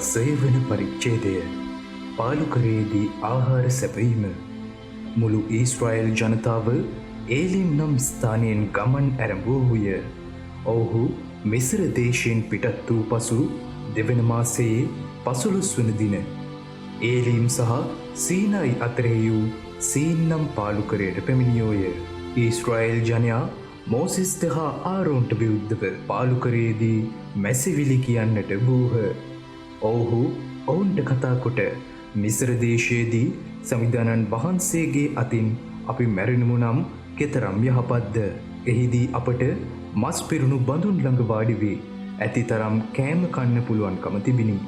සේවන පරිච්ඡේදය පාලුකරයේදී ආහාර සැපීම මුළු ඊශ්‍රායෙල් ජනතාව ඒලිම් නම් ස්ථානයෙන් ගමන් ඇරඹුවහුය. ඔවුහු මිස්ර දේශයෙන් පිටත් වූ පසු දෙවන මාසයේ 15 වන දින ඒලීම් සහ සීනයි අතරෙහි වූ සීන් නම් පාලුකරයට පැමිණියෝය. ඊශ්‍රායෙල් ජනයා මෝසෙස්ට හා ආරෝන්ට විරුද්ධව පාලුකරයේදී මැසිවිලි කියන්නට වූහ. ඔවුහු ඔවුන්ට කතාකොට මිස්ර දේශයේදී සමිධානන් වහන්සේගේ අතින් අපි මැරෙනමු නම් කෙතරම් යහපත්ද. එහිදී අපට මස් පිරුණු බඳුන් ළඟ වාඩි වී ඇති තරම් කෑම කන්න පුළුවන්කම තිබිණි.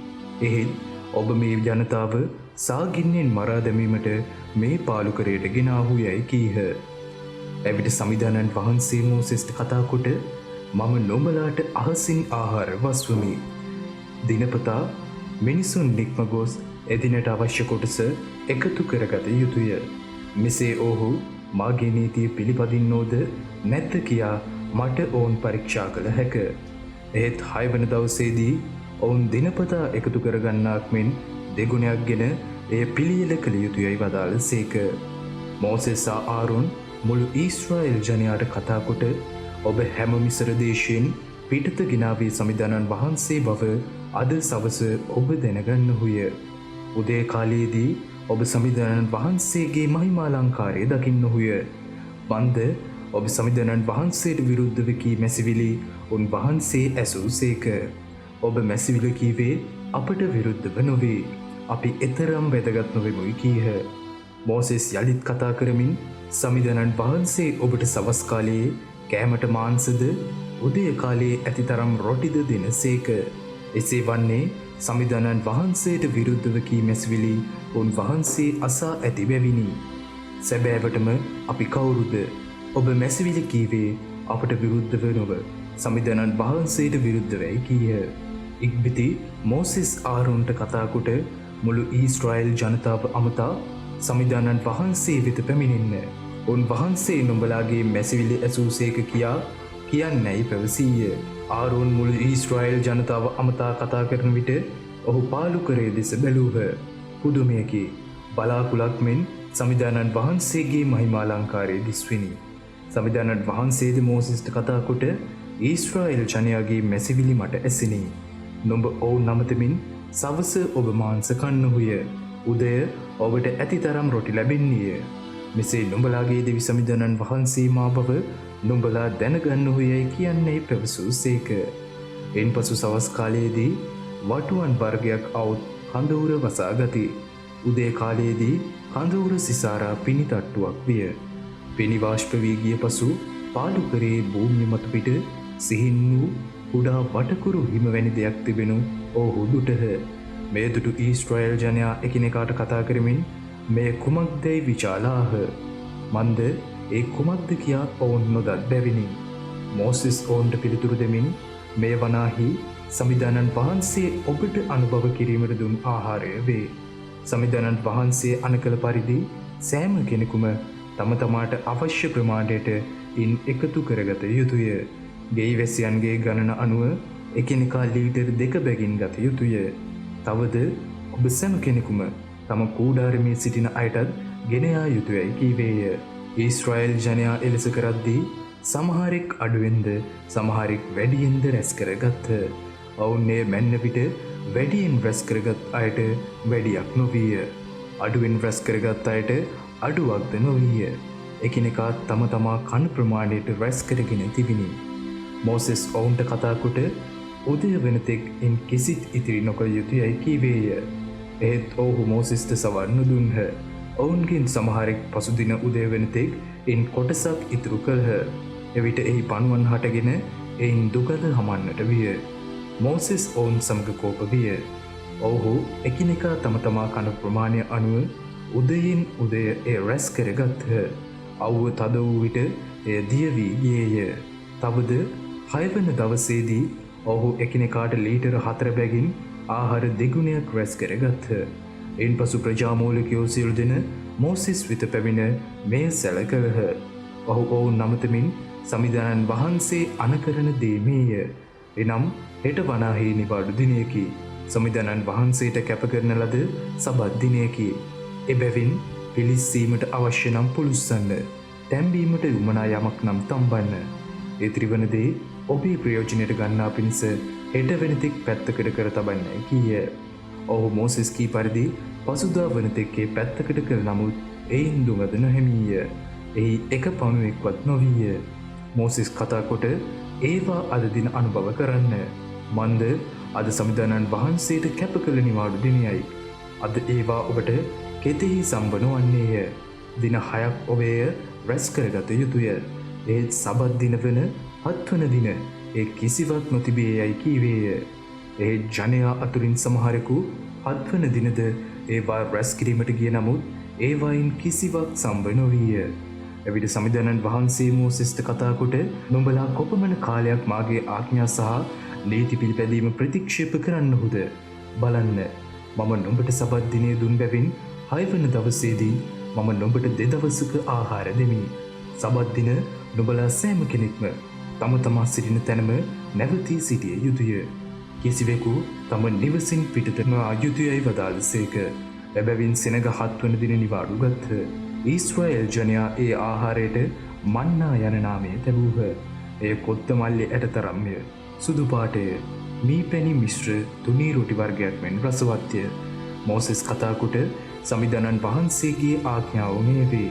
එහෙත් ඔබ මේ ජනතාව සාගින්නෙන් මරා දැමීමට මේ පාලුකරයට ගෙනාවු යැයි කීහ. එවිට සමිධානන් වහන්සේ මෝසෙස්ට කතාකොට මම නොඹලාට අහසින් ආහාර වස්වමි. දිනපතා මිනිසුන් නික්ම ගොස් එදිනට අවශ්‍ය කොටස එකතු කරගත යුතුය. මෙසේ ඔහු මාගේ නීතිය පිළිපදින්නෝද නැත්ද කියා මට ඔවුන් පරීක්ෂා කළ හැක. එහෙත් 6 වන දවසේදී ඔවුන් දිනපතා එකතු කරගන්නාක් මෙන් දෙගුණයක් ගෙන එය පිළියෙල කළ යුතුයයි වදාළ සේක. මෝසෙස් සහ ආරෝන් මුළු ඊශ්‍රායෙල් ජනයාට කතාකොට ඔබ හැම මිස්ර දේශයෙන් පිටත ගෙනාවී සමිධානන් වහන්සේ බව අද සවස ඔබ දැනගන්නහුය. උදේ කාලයේදී ඔබ සමිධානන් වහන්සේගේ මහිමාලංකාරය දකින්නහුය. බන්ද ඔබ සමිධානන් වහන්සේට විරුද්ධව කී මැසිවිලි උන් වහන්සේ ඇසූ සේක. ඔබ මැසිවිලි කීවේ අපට විරුද්ධව නොවේ. අපි එතරම් වැදගත් නොවෙමුයි කීහ. මෝසෙස් යළිත් කතා කරමින් සමිධානන් වහන්සේ ඔබට සවස් කාලයේ කෑමට මාංශද උදේ කාලයේ ඇති තරම් රොටිද දෙන සේක. එසේ වන්නේ සමිධානන් වහන්සේට විරුද්ධව කී මැසිවිලි උන් වහන්සේ අසා ඇති බැවිනි. සැබෑවටම අපි කවුරුද? ඔබ මැසිවිලි කීවේ අපට විරුද්ධව නොව සමිධානන් වහන්සේට විරුද්ධවයි කීය. ඉක්බිති මෝසෙස් ආරෝන්ට කතාකොට මුළු ඊශ්‍රායෙල් ජනතාව අමතා සමිධානන් වහන්සේ වෙත පැමිණෙන්න. උන් වහන්සේ නුඹලාගේ මැසිවිලි ඇසූසේක කියා කියන්නැයි පැවසීය. ආරෝන් මුළු ඊශ්‍රායෙල් ජනතාව අමතා කතා කරන විට ඔහු පාලුකරය දෙස බැලූහ. පුදුමයකි. බලාකුලක් මෙන් සමිධානන් වහන්සේගේ මහිමාලංකාරය දිස්විනි. සමිධානන් වහන්සේද මෝසෙස්ට කතාකොට ඊශ්‍රායෙල් ජනයාගේ මැසිවිලි මට ඇසිනි. නොඹ ඔවුන් නමතමින් සවස ඔබ මාංශ කන්නහුය. උදය ඔබට ඇති තරම් රොටි ලැබෙන්නේය. මෙසේ නුඹලාගේ දෙවි සමිධානන් වහන්සේ මා බව නුඹලා දැනගන්නහුයයි කියන්නේ පැවසූ සේක. එන්පසු සවස් කාලයේදී වටුවන් වර්ගයක් අවුත් කඳවුර වසා ගති. උදේ කාලයේදී කඳවුර සිසාරා පිණි තට්ටුවක් විය. පිණි වාෂ්ප වී ගිය පසු පාලුකරයේ භූමිය මතු පිට සිහින් වූ කුඩා වටකුරු හිම වැනි දෙයක් තිබෙනු ඔහු දුටහ. මේ දුටු ඊශ්‍රායෙල් ජනයා එකිනෙකාට කතා කරමින් මේ කුමක්දැයි විචාලාහ. මන්ද ඒ කුමක්ද කියා ඔවුන් නොදත් බැවිනි. මෝසෙස් ඔවුන්ට පිළිතුරු දෙමින් මේ වනාහි සමිධානන් වහන්සේ ඔබට අනුභව කිරීමට දුන් ආහාරය වේ. සමිධානන් වහන්සේ අනකල පරිදි සෑම කෙනෙකුම තම තමාට අවශ්‍ය ප්‍රමාණයට ඉන් එකතු කරගත යුතුය. ගෙයි වැසියන්ගේ ගණන අනුව එකිනෙකා ලීටර් 2 බැගින් ගත යුතුය. තවද ඔබ සෑම කෙනෙකුම තම කූඩාරමේ සිටින අයටත් ගෙන යා යුතුයයි කීවේය. ඊශ්‍රායෙල් ජනයා එලෙස කරද්දී සමහරෙක් අඩුවෙන්ද සමහරෙක් වැඩියෙන්ද රැස් කරගත්හ. ඔවුන් එය මැන්න විට වැඩියෙන් රැස් කරගත් අයට වැඩියක් නොවිය. අඩුවෙන් රැස් කරගත් අයට අඩුවක්ද නොවිය. එකිනෙකා තම තමා කන ප්‍රමාණයට රැස් කරගෙන තිබිණි. මෝසෙස් ඔවුන්ට කතාකොට උදය වෙනතෙක් ඉන් කිසිත් ඉතිරි නොකළ යුතුයයි කීවේය. එහෙත් ඔවුහු මෝසෙස්ට සවන් නොදුන්හ. ඔවුන්ගෙන් සමහරෙක් පසුදින උදය වෙනතෙක් ඉන් කොටසක් ඉතුරු කළහ. එවිට එහි පණුවන් හටගෙන එයින් දුගඳ හමන්නට විය. මෝසෙස් ඔවුන් සමග කෝප විය. ඔවුහු එකිනෙකා තම තමා කන ප්‍රමාණය අනුව උදයෙන් උදය එය රැස් කරගත්හ. අවුව තද වූ විට එය දිය වී ගියේය. තවද 6 වන දවසේදී ඔහු එකිනෙකාට ලීටර 4 බැගින් ආහාර දෙගුණයක් රැස් කරගත්හ. එන්පසු ප්‍රජාමූලිකයෝ සියලු දෙන මෝසෙස් වෙත පැමිණ මෙය සැලකළහ. ඔහු ඔවුන් නමතමින් සමිධානන් වහන්සේ අනකරන දේ මේය. එනම් හෙට වනාහි නිවාඩු දිනයකි. සමිඳනන් වහන්සේට කැප කරන ලද සබත් දිනයකි. එබැවින් පිලිස්සීමට අවශ්‍ය නම් පුළුස්සන්න. තැම්බීමට උමනා යමක් නම් තම්බන්න. ඒ ත්‍රිවනදේ ඔබේ ප්‍රයෝජනයට ගන්නා පිණිස හෙට වෙනතෙක් පැත්තකට කර තබන්නයි කීය. ඔහු මෝසෙස් කී පරිදි පසුදා වනතෙක්කේ පැත්තකට කර නමුත් එයින් දුඟද නොහැමීය. එහි එක පණුවෙක්වත් නොවීය. මෝසෙස් කතා කොට ඒවා අද දින අනුභව කරන්න. මන්ද අද සමිඳානන් වහන්සේට කැප කළ නිවාඩු දිනයයි. අද ඒවා ඔබට කෙතෙහි සම්බන වන්නේය. දින 6ක් ඔබේය රැස් කරගත යුතුය. ඒත් සබත් දින වන 7 වන දින ඒ කිසිවක් නොතිබේ යයි කීවේය. ඒ ජනයා අතුරින් සමහරෙකු 7 වන දිනද ඒවා රැස් කිරීමට ගිය නමුත් ඒවායින් කිසිවක් සම්බ නොවීය. එවිට සමිඳානන් වහන්සේ මෝසෙස්ට කතා කොට නුඹලා කොපමණ කාලයක් මාගේ ආඥා සහ නීති පිළිපැදීම ප්‍රතික්ෂේප කරන්නහුද? බලන්න, මම නුඹට සබත් දිනය දුන් බැවින් 6 වන දවසේදී මම නුඹට 2 දවසක ආහාර දෙමි. සබත් දින නුඹලා සෑම කෙනෙක්ම තම තමා සිටින තැනම නැවතී සිටිය යුතුය. කිසිවෙකු තම නිවසින් පිටත නොයා යුතුයයි වදාළසේක. එබැවින් සෙනග 7 වන දින නිවාඩු ගත්හ. ඊශ්‍රායෙල් ජනයා ඒ ආහාරයට මන්නා යන නාමය තැබූහ. එය කොත්තමල්ලි ඇටතරම්ය. සුදු පාටය. මීපැණි මිශ්‍ර තුනී රොටි වර්ගයක් මෙන් රසවත්ය. මෝසෙස් කතා කොට සමිඳානන් වහන්සේගේ ආඥාව මේ වේ.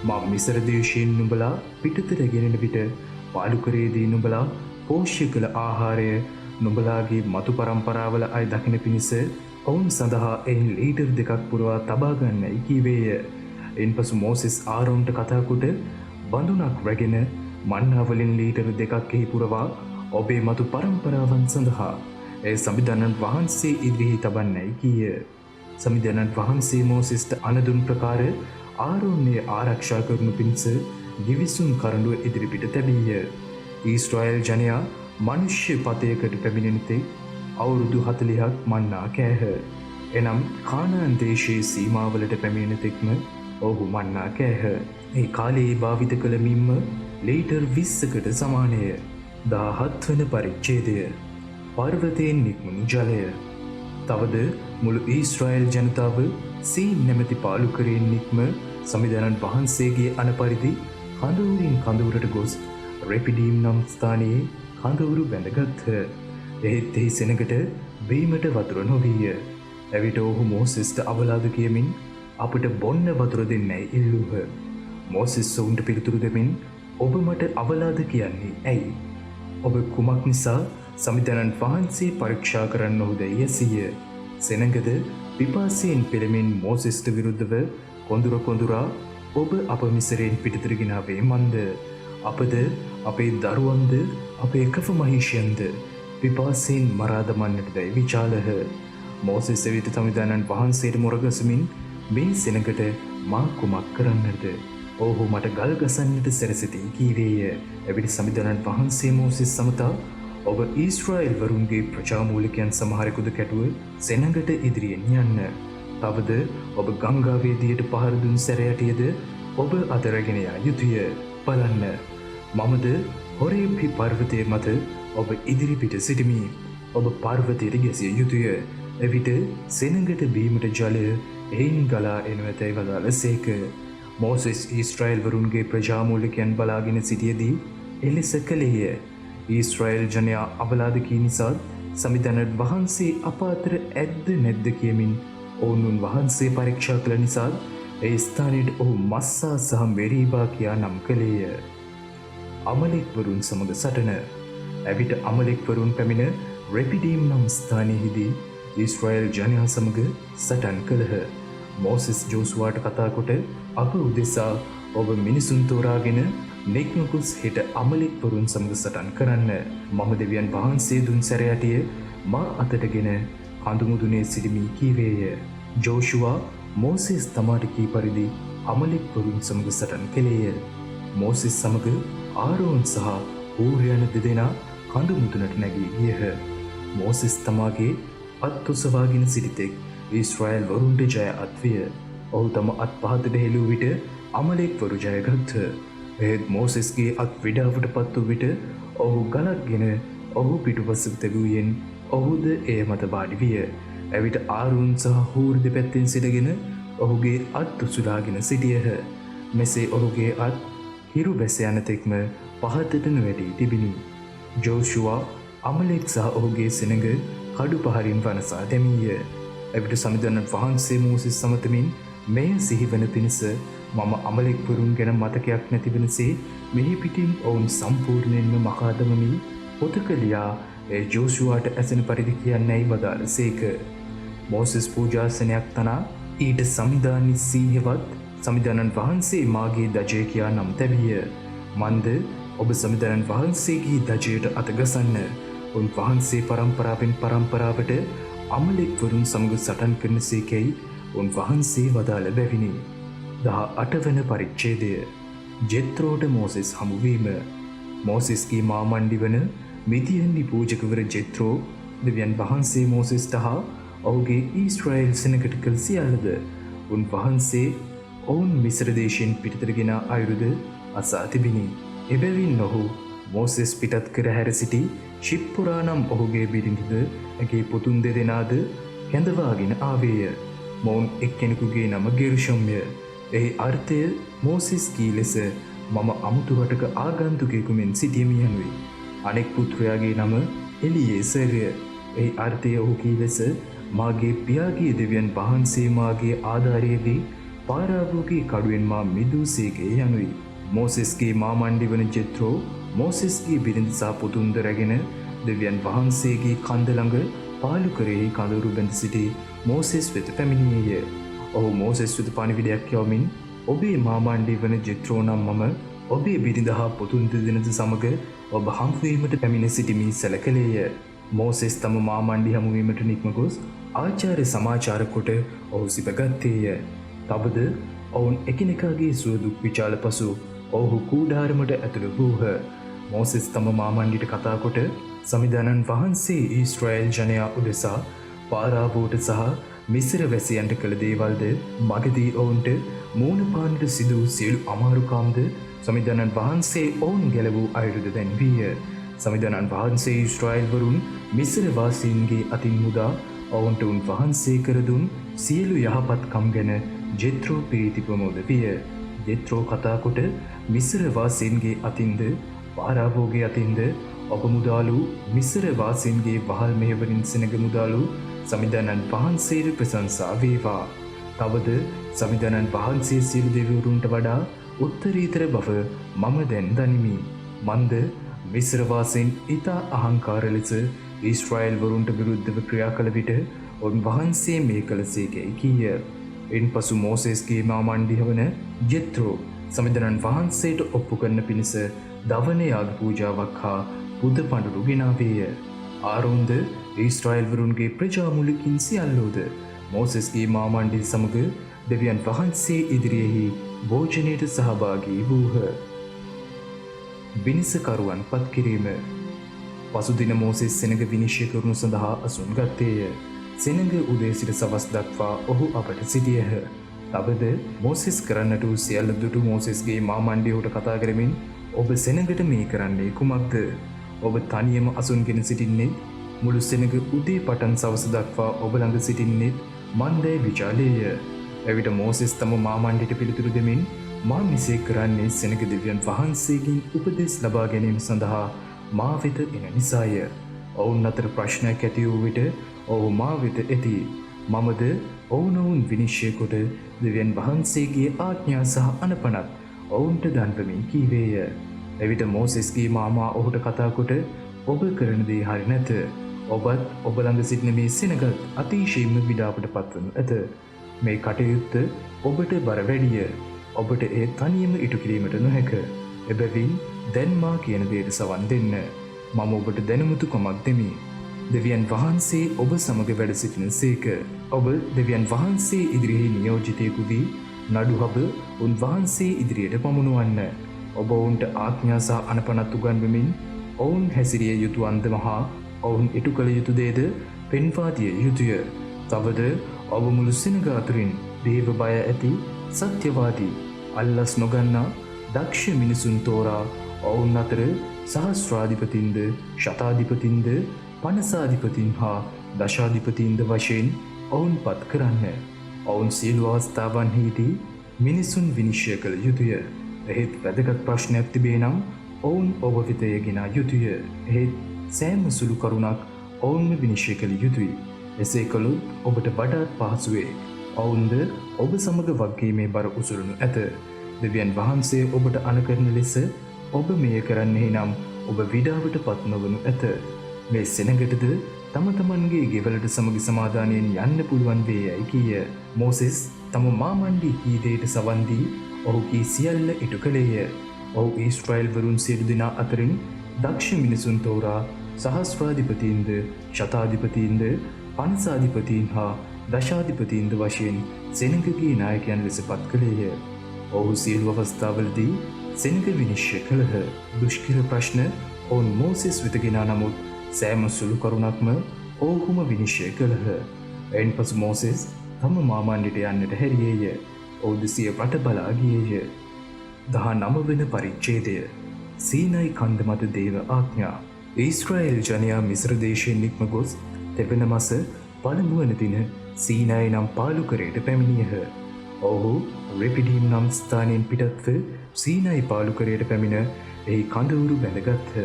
මා මිසර දේශයෙන් නුඹලා පිටතට ගෙනෙන විට පාලුකරේදී නුඹලා පෝෂ්‍ය කළ ආහාරය නුඹලාගේ මතු පරම්පරාවල අය දකින පිණිස ඔවුන් සඳහා එයින් ලීටර් 2ක් පුරවා තබා ගන්නයි කීවේය. එන්පසු මෝසෙස් ආරෝන්ට කතා කොට බඳුනක් රැගෙන මන්නා වලින් ලීටර් 2ක් එහි පුරවා ඔබේ මතු පරම්පරාවන් සඳහා ඒ සමිඳානන් වහන්සේ ඉදිරියේ තබන්නයි කීය. සමිඳානන් වහන්සේ මෝසෙස්ට අනදුන් ප්‍රකාර ආරෝන්‍ය ආරක්ෂා කරනු පිණිස ගිවිසුම් කරඬුව ඉදිරිපිට තැබීය. ඊශ්‍රායෙල් ජනයා මනුෂ්‍ය පතයකට පැමිණෙන තෙක් අවුරුදු 40ක් මන්නා කෑහ. එනම් කානාන් දේශයේ සීමාවලට පැමිණෙන තෙක්ම ඔහු මන්නා කෑහ. ඒ කාලයේ භාවිත කළ මින්ම ලීටර් 20කට සමානය. 17 වන පරිච්ඡේදය. පර්වතයෙන් නික්මුණු ජලය. තවද මුළු ඊශ්‍රායෙල් ජනතාව සීන් නැමැති පාලුකරයෙන් නික්ම සමිඳානන් වහන්සේගේ අනපරිදි කඳවුරින් කඳවුරට ගොස් රෙපිඩීම් නම් ස්ථානයේ කඳවුරු බැඳගත්හ. එහෙත් එහි සෙනගට බීමට වතුර නොවීය. එවිට ඔහු මෝසෙස්ට අවලාද කියමින් අපට බොන්න වතුර දෙන්නයි ඉල්ලූහ. මෝසෙස් ඔවුන්ට පිළිතුරු දෙමින් ඔබ මට අවලාද කියන්නේ ඇයි? ඔබ කුමක් නිසා සමිඳානන් වහන්සේ පරීක්ෂා කරන්නහුදැයි ඇසීය. සෙනඟද පිපාසයෙන් පෙළෙමින් මෝසෙස්ට විරුද්ධව කොඳුරා ඔබ අප මිසරයෙන් පිටතට ගෙනාවේ මන්ද? අපද අපේ දරුවන්ද අපේ කෆ මහිෂයන්ද පිපාසයෙන් මරා දමන්නට දැයි විචාලහ. මෝසෙස් එවිට සමිඳානන් වහන්සේට මොරගසමින් මේ සෙනඟට මා කුමක් කරන්නද? ඔහු මට ගල් ගසන්නට සැරසිතී කීවේය. එවිට සමිඳානන් වහන්සේ මෝසෙස් සමතා ඔබ ඊශ්‍රායෙල් වරුන්ගේ ප්‍රජාමූලිකයන් සමහරෙකුද කැටුව සෙනඟට ඉදිරියෙන් යන්න. තවද ඔබ ගංගාවේදියට පහර දුන් සැරයටියද ඔබ අතරගෙන යා යුතුය. බලන්න, මමද හොරේබ්හි පර්වතය මත ඔබ ඉදිරිපිට සිටිමි. ඔබ පර්වතයට ගැසිය යුතුය. එවිට සෙනඟට බීමට ජලය එයින් ගලා එනු ඇතැයි වදාළසේක. මෝසෙස් ඊශ්‍රායෙල් වරුන්ගේ ප්‍රජාමූලිකයන් බලාගෙන සිටියදී එලෙස කළේය. ඊශ්‍රායෙල් ජනයා අවලාද කී නිසාත් සමිඳානන් වහන්සේ අප අතර ඇද්ද නැද්ද කියමින් ඔවුන් වහන්සේ පරීක්ෂා කළ නිසාත් ඒ ස්ථානයට ඔහු මස්සා සහ මෙරීබා කියා නම් කළේය. අමලෙක්වරුන් සමග සටන. එවිට අමලෙක්වරුන් පැමිණ රෙපිඩීම් නම් ස්ථානයෙහිදී ඊශ්‍රායෙල් ජනයා සමග සටන් කළහ. මෝසෙස් ජෝසුවාට කතා කොට අප උදෙසා ඔබ මිනිසුන් තෝරාගෙන නෙක්නොකුස් හෙට අමලෙක්වරුන් සමග සටන් කරන්න. මම දෙවියන් වහන්සේ දුන් සැරයටිය මා අතටගෙන කඳුමුදුනේ සිටිමි කීවේය. ජෝෂුවා මෝසෙස් තමාට කී පරිදි අමලෙක්වරුන් සමග සටන් කළේය. මෝසෙස් සමග ආරෝන් සහ හූර් යන දෙදෙනා කඳුමුදුනට නැගී ගියහ. මෝසෙස් තමාගේ අත් ඔසවාගෙන සිටිතෙක් ඊශ්‍රායෙල් වරුන්ට ජය අත්විය. ඔහු තම අත් පහතට හෙළූ විට අමලෙක්වරු ජයගත්හ. එහෙත් මෝසෙස්ගේ අත් විඩාවට පත් වූ විට ඔහු ගලක්ගෙන ඔහු පිටුපස තැබුවෙන් ඔහුද එය මත වාඩි විය. ඇවිට ආරුන් සහ හූර් දෙපැත්තෙන් සිටගෙන ඔහුගේ අත් උසුලාගෙන සිටියහ. මෙසේ ඔහුගේ අත් හිරු බැස යනතෙක්ම පහතට නොවැටී තිබිණි. ජෝෂුවා අමලෙක් සහ ඔහුගේ සෙනඟ කඩු පහරින් වනසා දැමීය. එවිට සමිඳුන් වහන්සේ මෝසෙස් සමතමින් මෙය සිහිවන පිණිස මම අමලෙක්වරුන් ගැන මතකයක් නැතිවනසේ මෙහි පිටින් ඔවුන් සම්පූර්ණයෙන්ම මකා දමමි පොතක ලියා ඒ ජෝෂුවාට ඇසෙන පරිදි කියන්නැයි වදාළ සේක. මෝසෙස් පූජාසනයක් තනා ඊට සමිධානි සීහෙවත් සමිධානන් වහන්සේ මාගේ දජය කියා නම් තැබිය. මන්ද ඔබ සමිධානන් වහන්සේගේ දජයට අතගසන්න. උන් වහන්සේ පරම්පරාවෙන් පරම්පරාවට අමලෙක්වරුන් සමඟ සටන් කරන සේකැයි උන් වහන්සේ වදාළ බැවිනි. 18 වන පරිච්ඡේදය. ජෙත්‍රෝට මෝසෙස් හමුවීම. මෝසෙස්ගේ මාමණ්ඩි වන මිදියන්හි පූජකවර ජෙත්‍රෝ දෙවියන් වහන්සේ මෝසෙස්ට හා ඔහුගේ ඊශ්‍රායෙල් සෙනඟට කළ සියල්ලද උන් වහන්සේ ඔවුන් මිස්ර දේශයෙන් පිටතට ගෙන අයුරුද අසා තිබිණි. එබැවින් ඔහු මෝසෙස් පිටත් කර හැර සිටි ශිප්පුරා නම් ඔහුගේ බිරිඳද ඇගේ පුතුන් දෙදෙනාද කැඳවාගෙන ආවේය. මොවුන් එක්කෙනෙකුගේ නම ගෙර්ෂොම්ය. එහි අර්ථය මෝසෙස් කී ලෙස මම අමුතු රටක ආගන්තුකයෙකු මෙන් සිටියමි යනුයි. අනෙක් පුත්‍රයාගේ නම එලියේසර්ය. එහි අර්ථය ඔහු කී ලෙස මාගේ පියාගේ දෙවියන් වහන්සේ මාගේ ආධාරයේදී පාරාවෝගේ කඩුවෙන් මා මිදූසේගේ යනුයි. මෝසෙස්ගේ මාමණ්ඩි වන ජෙත්‍රෝ මෝසෙස්ගේ බිරිඳ සහ පුතුන්ද රැගෙන දෙවියන් වහන්සේගේ කන්ද ළඟ පාලු කරෙහි කඳවුරු බැඳ සිටි මෝසෙස් වෙත පැමිණියේය. ඔහු මෝසෙස් වෙත පණිවිඩයක් යවමින් ඔබේ මාමණ්ඩි වන ජෙත්‍රෝ නම් මම ඔබේ බිරිඳ හා පුතුන් දෙදෙනද සමග ඔබ හම්වීමට පැමිණ සිටිමි සැලකලේය. මෝසෙස් තම මාමණ්ඩි හමුවීමට නික්ම ගොස් ආචාර්ය සමාචාර කොට ඔහු සිපගත්තේය. තවද ඔවුන් එකිනෙකාගේ සුවදුක් විචාල පසු ඔහු කූඩාරමට ඇතුළු වූහ. මෝසෙස් තම මාමණ්ඩිට කතා කොට සමිධානන් වහන්සේ ඊශ්‍රායෙල් ජනයා උදෙසා පාරාවෝට සහ මිස්ර වැසියන්ට කළ දේවල්ද මගදී ඔවුන්ට මූණ පාන්නට සිදු සියලු අමාරුකාම්ද සමිධානන් වහන්සේ ඔවුන් ගැලවූ අයුරුද දැන්වීය. සමිධානන් වහන්සේ ඊශ්‍රායෙල් වරුන් මිස්ර වාසීන්ගේ අතින් මුදා ඔවුන්ට උන් වහන්සේ කර දුන් සියලු යහපත්කම් ගැන ජෙත්‍රෝ ප්‍රීති ප්‍රමෝද විය. ජෙත්‍රෝ කතා කොට මිස්ර වාසීන්ගේ අතින්ද පාරාවෝගේ අතින්ද ඔබ මුදාලු මිස්ර වාසීන්ගේ වහල් මෙහෙවරින් සෙනඟ මුදාලු සමිධානන් වහන්සේට ප්‍රශංසා වේවා. තවද සමිධානන් වහන්සේ සියලු දෙවිවරුන්ට වඩා උත්තරීතර බව මම දැන් දනිමි. මන්ද මිස්ර වාසීන් ඉතා අහංකාර ලෙස ඊශ්‍රායෙල් වරුන්ට විරුද්ධව ක්‍රියා කළ විට උන් වහන්සේ මේ කළසේකැයි කීය. ඉන්පසු මෝසෙස්ගේ මාමණ්ඩි වන ජෙත්‍රෝ සමිධානන් වහන්සේට ඔප්පු කරන පිණිස දවන යාග පූජාවක් හා පුද පඬුරු ගෙනාවේය. ආරෝන්ද ඊශ්‍රායෙල් වරුන්ගේ ප්‍රජා මුලකින් සියල්ලෝද මෝසෙස්ගේ මාමණ්ඩි සමග දෙවියන් වහන්සේ ඉදිරියෙහි භෝජනයට සහභාගී වූහ. විනිසකරුවන් පත් කිරීම. පසුදින මෝසෙස් සෙනඟ විනිශ්චය කරනු සඳහා අසුන් ගත්තේය. සෙනඟ උදේ සිට සවස් දක්වා ඔහු අපට සිටියහ. තවද මෝසෙස් කරන්නට වූ සියල්ල දුටු මෝසෙස්ගේ මාමණ්ඩියට කතා කරමින් ඔබ සෙනඟට මේ කරන්නේ කුමක්ද? ඔබ තනියම අසුන්ගෙන සිටින්නේ මුළු සෙනඟ උදේ පටන් සවස දක්වා ඔබ ළඟ සිටින්නේ මන්දේ විචාලේය. එවිට මෝසෙස් තම මාමණ්ඩිට පිළිතුරු දෙමින් මා මෙසේ කරන්නේ සෙනඟ දෙවියන් වහන්සේගෙන් උපදෙස් ලබා ගැනීම සඳහා මා වෙත එන නිසාය. ඔවුන් අතර ප්‍රශ්නයක් ඇති වූ විට ඔහු මා වෙත එති. මමද ඔවුනොවුන් විනිශ්චය කොට දෙවියන් වහන්සේගේ ආඥා සහ අනපනත් ඔවුන්ට දන්වමින් කීවේය. එවිට මෝසෙස්ගේ මාමා ඔහුට කතා කොට ඔබ කරන දේ හරි නැත. ඔබත් ඔබ ළඟ සිටින මේ සෙනගත් අතිශයින්ම විඩාවට පත්වනු ඇත. මේ කටයුත්ත ඔබට බර වැඩිය. ඔබට ඒ තනියම ඉටු කිරීමට නොහැක. එබැවින් දැන් මා කියන දේට සවන් දෙන්න. මම ඔබට දැනුමුතුකමක් දෙමි. දෙවියන් වහන්සේ ඔබ සමග වැඩ සිටින සේක. ඔබ දෙවියන් වහන්සේ ඉදිරියෙහි නියෝජිතයෙකු වී නඩුහබ උන්වහන්සේ ඉදිරියට පමුණුවන්න. ඔබ ඔවුන්ට ආඥා සහ අනපනත් උගන්වමින් ඔවුන් හැසිරිය යුතු අන්දම හා ඔවුන් ඉටු කළ යුතු දේද පෙන්වා දිය යුතුය. තවද ඔබ මුළු සෙනඟ අතුරින් දේව බය ඇති සත්‍යවාදී අල්ලස් නොගන්නා දක්ෂ මිනිසුන් තෝරා ඔවුන් අතර සහස්‍රාධිපතින්ද ශතාධිපතින්ද පනසාධිපතින් හා දශාධිපතීන්ද වශයෙන් ඔවුන් පත් කරන්න. ඔවුන් සියලු අවස්ථාවන්හිදී මිනිසුන් විනිශ්චය කළ යුතුය. එහෙත් වැදගත් ප්‍රශ්නයක් තිබේ නම් ඔවුන් ඔබ වෙතය ගෙනා යුතුය. එහෙත් සෑම සුළු කරුණක් ඔවුන්ම විනිශ්චය කළ යුතුයි. එසේ කළොත් ඔබට වඩාත් පහසුවේ. ඔවුන්ද ඔබ සමග වගකීමේ බර උසුලනු ඇත. දෙවියන් වහන්සේ ඔබට අනකරන ලෙස ඔබ මෙය කරන්නේ නම් ඔබ විඩාවට පත් නොවනු ඇත. මේ සෙනගටද තම තමන්ගේ ගෙවලට සමග සමාදානයෙන් යන්න පුළුවන් වේ යැයි කීය. මෝසෙස් තම මාමණ්ඩි කීදයට සවන්දී ඔහු කී සියල්ල ඉටු කළේය. ඔහු ඊශ්‍රායල් වරුන් සියලු දෙනා අතරින් දක්ෂ මිනිසුන් තෝරා සහස්‍රාධිපතීන්ද ශතාධිපතීන්ද පන්සාධිපතීන් හා දශාධිපතීන්ද වශයෙන් සෙනගගේ නායකයන් ලෙස පත් කළේය. ඔහු සියලු අවස්ථාවලදී සෙනග විනිශ්චය කළහ. දුෂ්කර ප්‍රශ්න ඔවුන් මෝසෙස් වෙත ගෙනා නමුත් සෑම සුළු කරුණක්ම ඔවුහුම විනිශ්චය කළහ. එයින් පසු මෝසෙස් තම මාමණ්ඩිට යන්නට හැරියේය. ඔහුද සිය රට බලා ගියේය. 19 වෙනි පරිච්ඡේදය. සීනයි කන්ද මත දේව ආඥා. ඊශ්‍රායල් ජනයා මිස්ර දේශයෙන් නික්ම ගොස් තෙවන මස පළමු වන දින සීනයි නම් පාලුකරයට පැමිණියහ. ඔහු රෙපිඩීම් නම් ස්ථානයෙන් පිටත්ව සීනයි පාලුකරයට පැමිණ එහි කඳවුරු බැඳගත්හ.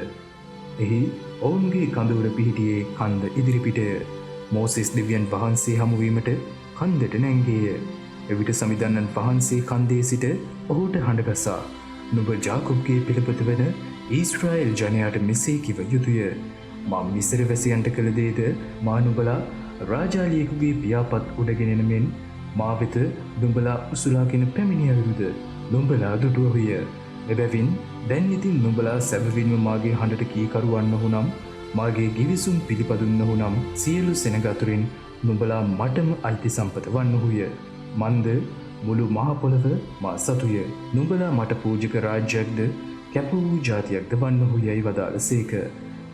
එහි ඔවුන්ගේ කඳවුර පිහිටියේ කන්ද ඉදිරිපිටය. මෝසෙස් දෙවියන් වහන්සේ හමුවීමට කන්දට නැංගේය. එවිට සමිදන්නන් වහන්සේ කන්දේ සිට ඔහුට හඬගසා නුඹ ජාකොබ්ගේ පිළපත වන ඊශ්‍රායල් ජනයාට මෙසේ කිව යුතුය. මා මිස්ර වැසියන්ට කළ දේද මා නුඹලා රාජාලියෙකුගේ පියාපත් උඩගෙන මෙන් මා වෙත නුඹලා උසුලාගෙන පැමිණියවරුද නුඹලා දුටුවහුය. එබැවින් දැන් ඉතින් නුඹලා සැබවින්ම මාගේ හඬට කීකරුවන්නහු නම් මාගේ ගිවිසුම් පිළිපදුන්නහු නම් සියලු සෙනග අතුරින් නුඹලා මටම අයිති සම්පත වන්නහුය. මන්ද මුළු මහ පොළව මා සතුය. නුඹලා මට පූජක රාජ්‍යයක්ද කැප වූ ජාතියක්ද වන්නහු යයි වදාළසේක.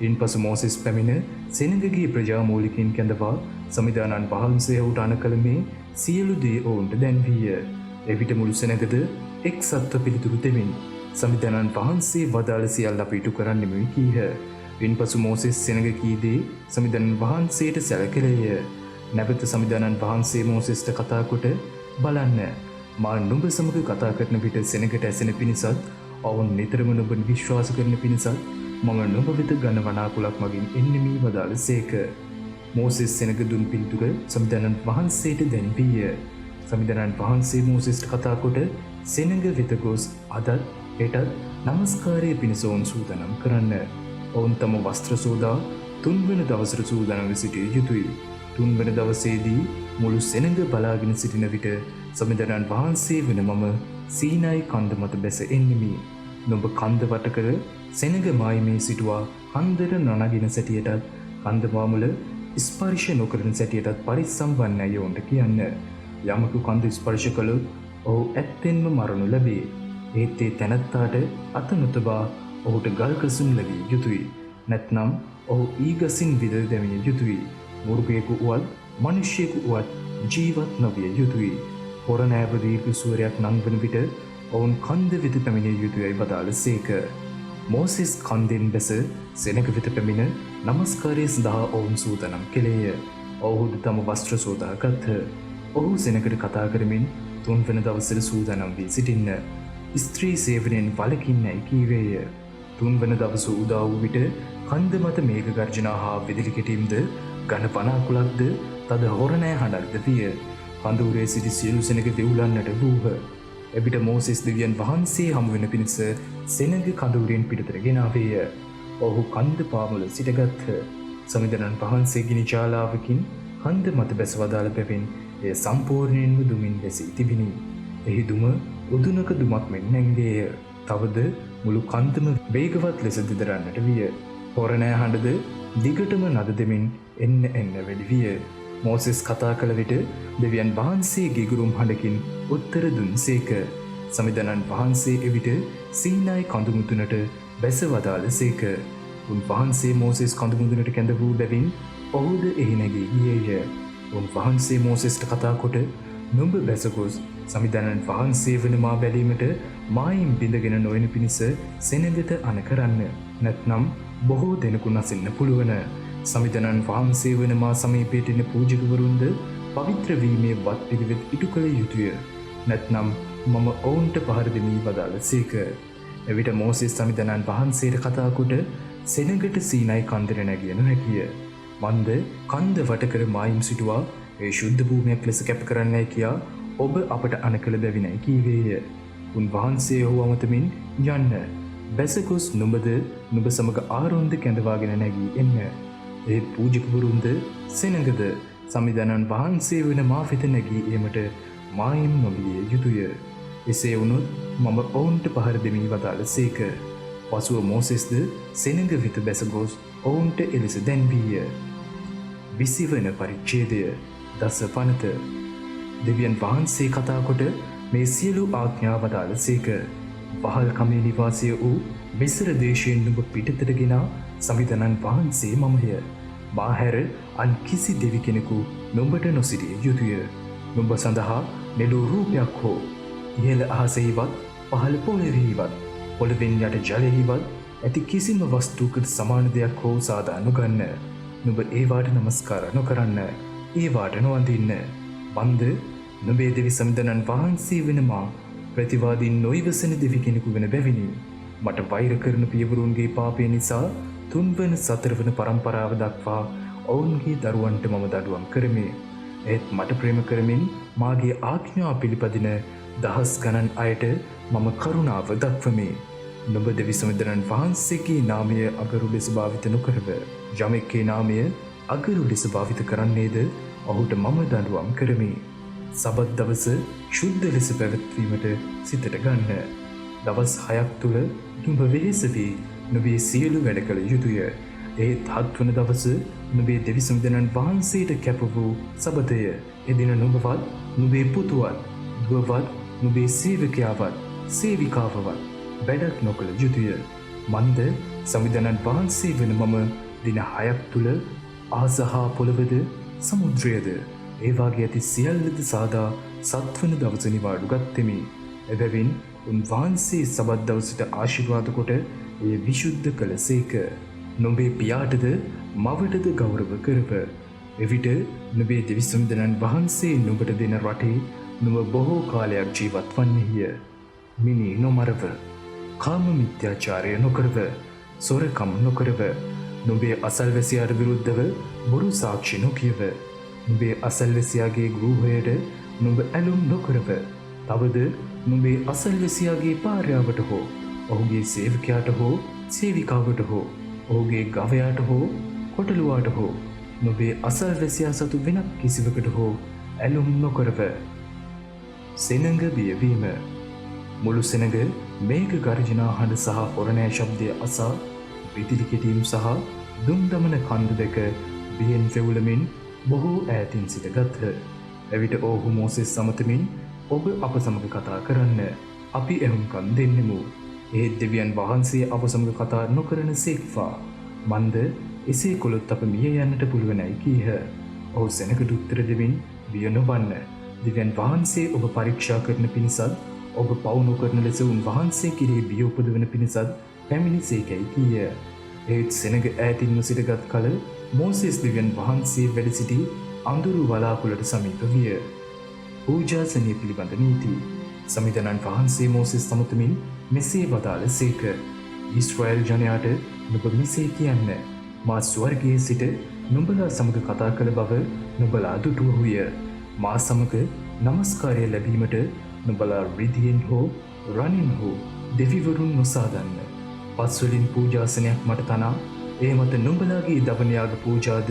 ඉන්පසු මෝසෙස් පැමිණ සෙනගගේ ප්‍රජාමූලිකින් කැඳවා සමිදානන් වහන්සේ ඔහුට අනකළ මේ සියලු දේ ඔවුන්ට දැන්වීය. එවිට මුළු සෙනගද එක් සත්ව පිළිතුරු දෙමින් සමිදානන් වහන්සේ වදාළ සියල්ල අපි ඉටු කරන්නෙමුයි කීහ. ඉන්පසු මෝසෙස් සෙනග කී දේ සමිදානන් වහන්සේට සැලකෙලේය. නැවත සමිදානන් වහන්සේ මෝසෙස්ට කතා කොට බලන්න මා නුඹ සමග කතා කරන විට සෙනගට ඇසෙන පිණිසත් ඔවුන් නිතරම නුඹ විශ්වාස කරන පිණිසත් මම නුඹ වෙත ගන්න වනාකුලක් මගින් එන්නෙමි වදාළසේක. මෝසෙස් සෙනග දුන් පිළිතුර සමිදානන් වහන්සේට දැන්වීය. සමිදානන් වහන්සේ මෝසෙස්ට කතා කොට සෙනග වෙත ගොස් අදත් හෙටත් නමස්කාරය පිණිස ඔවුන් සූදානම් කරන්න. ඔවුන් තම වස්ත්‍ර සෝදා තුන්වන දවසට සූදානම්ව සිටිය යුතුයි. තුන්වන දවසේදී මුළු සෙනග බලාගෙන සිටින විට සමිදානන් වහන්සේ වන මම සීනයි කන්ද මත බැස එන්නෙමි. නුඹ කන්ද වට කර සෙනග මායිමේ සිටුවා කන්දට නනගින සැටියටත් කන්ද මාමුල ස්පර්ශ නොකරන සැටියටත් පරිස්සම් වන්න යොන්ට කියන්න. යමකු කන්ද ස්පර්ශ කළොත් ඔහු ඇත්තෙන්ම මරණු ලැබේ. ඒත් ඒ තැනැත්තාට අත නොතබා ඔහුට ගල්කසුන් ලැබිය යුතුයි. නැත්නම් ඔහු ඊගසින් විද දැමිය යුතුයි. මුර්ගයෙකු වුවත් මනුෂ්‍යයෙකු වුවත් ජීවත් නොවිය යුතුයි. හොර නෑව දීර්ඝ සූරයක් නංවන විට ඔවුන් කන්ද වෙත පැමිණිය යුතුයයි වදාළසේක. මෝසෙස් කන්දෙන් බැස සෙනග වෙත පැමිණ නමස්කාරය සඳහා ඔවුන් සූදානම් කෙළේය. ඔවුහුද තම වස්ත්‍ර සෝදා ගත්හ. ඔහු සෙනගට කතා කරමින් තුන්වන දවසට සූදානම් වී සිටින්න. ස්ත්‍රී සේවනයෙන් වළකින්නයි කීවේය. තුන්වන දවස උදා වූ විට කන්ද මත මේඝ ගර්ජනා හා විදුලි කෙටීම්ද ඝන වනාකුලක්ද තද හොරණෑ හඬක්ද විය. කඳවුරේ සිටි සියලු සෙනග දෙව්ලන්නට වූහ. එවිට මෝසෙස් දෙවියන් වහන්සේ හමුවෙන පිණිස සෙනග කඳවුරෙන් පිටතට ගෙනාවේය. ඔහු කන්ද පාමුල සිටගත්හ. සමිදානන් වහන්සේ ගිනි ජාලාවකින් කන්ද මත බැස වදාළ බැවින් එය සම්පූර්ණයෙන්ම දුමින් වැසී තිබිණි. එහි දුම උදුනක දුමක් මෙන් නැංගේය. තවද මුළු කන්දම වේගවත් ලෙස දිදරන්නට විය. හොරණෑ හඬද දිගටම නද දෙමින් එන්න වැඩි විය. මෝසෙස් කතා කළ විට දෙවියන් වහන්සේ ගිගුරුම් හඬකින් උත්තර දුන්සේක. සමිදානන් වහන්සේ එවිට සීනයි කඳුමුදුනට බැස වදාළසේක. උන්වහන්සේ මෝසෙස් කඳුමුදුනට කැඳ වූ බැවින් ඔහුද එහි නැගී ගියේය. උන්වහන්සේ මෝසෙස්ට කතා කොට නුඹ බැස ගොස් සමිදානන් වහන්සේ වන මා බැලීමට මායිම් බිඳගෙන නොවන පිණිස සෙනගට අන කරන්න. නැත්නම් බොහෝ දෙනෙකු නසින්න පුළුවන. සමිධනන් වහන්සේ වන මා සමීපයටෙන පූජකවරුන්ද පවිත්‍ර වීමේ වත් පිළිවෙත් ඉටු කළ යුතුය. නැත්නම් මම ඔවුන්ට පහර දෙමී වදාළ සේක. එවිට මෝසෙස් සමිධනන් වහන්සේට කතාකොට සෙනගට සීනයි කන්දර නැගිය නොහැකිය. මන්ද කන්ද වටකර මායිම් සිටුවා ඒ ශුද්ධ භූමියක් ලෙස කැප කරන්නයි කියා ඔබ අපට අන කළ බැවිනයි කීවේය. උන්වහන්සේ ඔහු අමතමින් යන්න. බැසගොස් නුඹද නුඹ සමග ආරොන්ද කැඳවාගෙන නැගී එන්න. ඒ පූජකවරුන්ද සෙනගද සමිධනන් වහන්සේ වන මා වෙත නැගී ඒමට මායිම් නොවිය යුතුය. එසේ වුණොත් මම ඔවුන්ට පහර දෙමී වදාළ සේක. පසුව මෝසෙස්ද සෙනග වෙත බැසගොස් ඔවුන්ට එලෙස දැන්වීය. 20 වන පරිච්ඡේදය දස පනත. දෙවියන් වහන්සේ කතාකොට මේ සියලු ආඥා වදාළ සේක. වහල් කමේ නිවාසය වූ මිස්ර දේශයෙන් නුඹ පිටතට ගෙනා සමිධනන් වහන්සේ මමය. මා හැර අන් කිසි දෙවි කෙනෙකු නුඹට නොසිටිය යුතුය. නුඹ සඳහා නෙළු රූපයක් හෝ ඉහළ අහසෙහිවත් පහළ පොළොවෙහිවත් පොළොවෙන් යට ජලයෙහිවත් ඇති කිසිම වස්තුවකට සමාන දෙයක් හෝ සාදා නොගන්න. නුඹ ඒවාට නමස්කාර නොකරන්න. ඒවාට නොවඳින්න. මන්ද නුඹේ දෙවි සමිධනන් වහන්සේ වෙන මා ප්‍රතිවාදීන් නොයිවසන දෙවි කෙනෙකු වෙන බැවිනි. මට වෛර කරන පියවරුන්ගේ පාපය නිසා 3 වන 4 වන පරම්පරාව දක්වා ඔවුන්ගේ දරුවන්ට මම දඩුවම් කරමි. ඒත් මට ප්‍රේම කරමින් මාගේ ආඥා පිළිපදින දහස් ගණන් අයට මම කරුණාව දක්වමි. නුඹ දෙවි සමිධනන් වහන්සේගේ නාමය අගරු ලෙස භාවිත නොකරව. යමෙක්ගේ නාමය අගරු ලෙස භාවිත කරන්නේද ඔහුට මම දඩුවම් කරමි. සබත් දවස ශුද්ධ ලෙස පැවැත්වීමට සිතට ගන්න. දවස් 6ක් තුළ නුඹ වෙහෙස වී නුඹේ සියලු වැඩ කළ යුතුය. ඒත් 7 වන දවස නුඹේ දෙවි සමිධනන් වහන්සේට කැප වූ සබතය. එදින නුඹවත් නුඹේ පුතුවත් දුවවත් නුඹේ සේවකයාවත් සේවිකාවවත් වැඩක් නොකළ යුතුය. මන්ද සමිධනන් වහන්සේ වන මම දින 6ක් තුළ අහස හා පොළවද සමුද්‍රයද ඒවාගේ ඇති සියල්ලද සාදා 7 වන දවස නිවාඩු ගත්තෙමි. එබැවින් උන්වහන්සේ සබත් දවසට ආශිර්වාද කොට එය විශුද්ධ කළ සේක. නුඹේ පියාටද මවටද ගෞරව කරව. එවිට නුඹේ දෙවි සමිධනන් වහන්සේ නුඹට දෙන රටේ නුඹ බොහෝ කාලයක් ජීවත් වන්නේය. මිනී නොමරව. කාම මිත්‍යාචාරය නොකරව. සොරකම් නොකරව. නුඹේ අසල්වැසියාට විරුද්ධව බොරු සාක්ෂි නොකියව. නුඹේ අසල්වැසියාගේ ගෘහයට නුඹ ඇලුම් නොකරව. තවද නුඹේ අසල්වැසියාගේ භාර්යාවට හෝ ඔහුගේ සේවකයාට හෝ සේවිකාවට හෝ ඔහුගේ ගවයාට හෝ කොටලුවාට හෝ නුඹේ අසල්වැසියා සතු වෙනත් කිසිවකට හෝ ඇලුම් නොකරව. සෙනඟ බියවීම. මුළු සෙනඟ මේඝ ගර්ජනා හඬ සහ හොරණෑ ශබ්දය අසා විදුලි කෙටීම් සහ දුම් දමන කන්ද දෙක බියෙන් වෙවුලමින් බොහෝ ඈතින් සිට ගත්හ. එවිට ඔහු මෝසෙස් සමතමින් ඔබ අප සමග කතා කරන්න. අපි එහුම්කන් දෙන්නෙමු. ඒ දෙවියන් වහන්සේ අප සමග කතා නොකරන සේක්වා. මන්ද එසේ කොළොත් අප මිය යන්නට පුළුවනයි කීහ. ඔහු සෙනඟට උත්තර දෙමින් බිය නොවන්න. දෙවියන් වහන්සේ ඔබ පරීක්ෂා කරන පිණිසත් ඔබ පව් නොකරන ලෙස උන්වහන්සේ කෙරෙහි බිය උපදවන පිණිසත් පැමිණි සේකැයි කීය. ඒත් සෙනඟ ඈතින්ම සිටගත් කල මෝසෙස් දෙවියන් වහන්සේ වැඩ සිටි අඳුරු වලාකුළට සමීප විය. පූජාසනය පිළිබඳ නීති. සමිධනන් වහන්සේ මෝසෙස් සමතමින් මෙසේ වදාළ සේක. ඊශ්‍රායල් ජනයාට නුඹ මෙසේ කියන්න. මා ස්වර්ගයේ සිට නුඹලා සමග කතා කළ බව නුඹලා දුටුවහුය. මා සමග නමස්කාරය ලැබීමට නුඹලා රිදියෙන් හෝ රනින් හෝ දෙවිවරුන් නොසාදන්න. පස්වලින් පූජාසනයක් මට තනා ඒ මත නුඹලාගේ දවනයාග පූජාද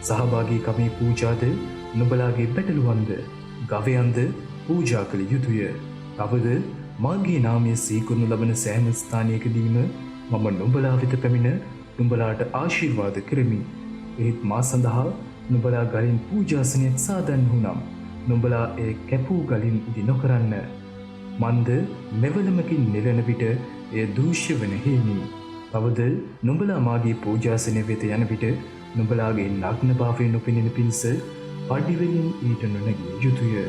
සහභාගී කමේ පූජාද නුඹලාගේ පැටළුවන්ද ගවයන්ද පූජා කළ යුතුය. තවද මාගේ නාමය සීකරනු ලබන සෑම ස්ථානයකදීම මම නුඹලා වෙත පැමිණ නුඹලාට ආශිර්වාද කරමි. ඒත් මා සඳහා නුඹලා ගලින් පූජාසනයක් සාදන්හු නම් නුඹලා ඒ කැපූ ගලින් ඉදි නොකරන්න. මන්ද මෙවලමකින් නෙලන විට එය දූෂ්‍ය වන හේමි. තවද නුඹලා මාගේ පූජාසනය වෙත යන විට නුඹලාගේ නග්නභාවය නොපෙනෙන පිණිස පඩිවලින් ඊට නොනැගිය යුතුය.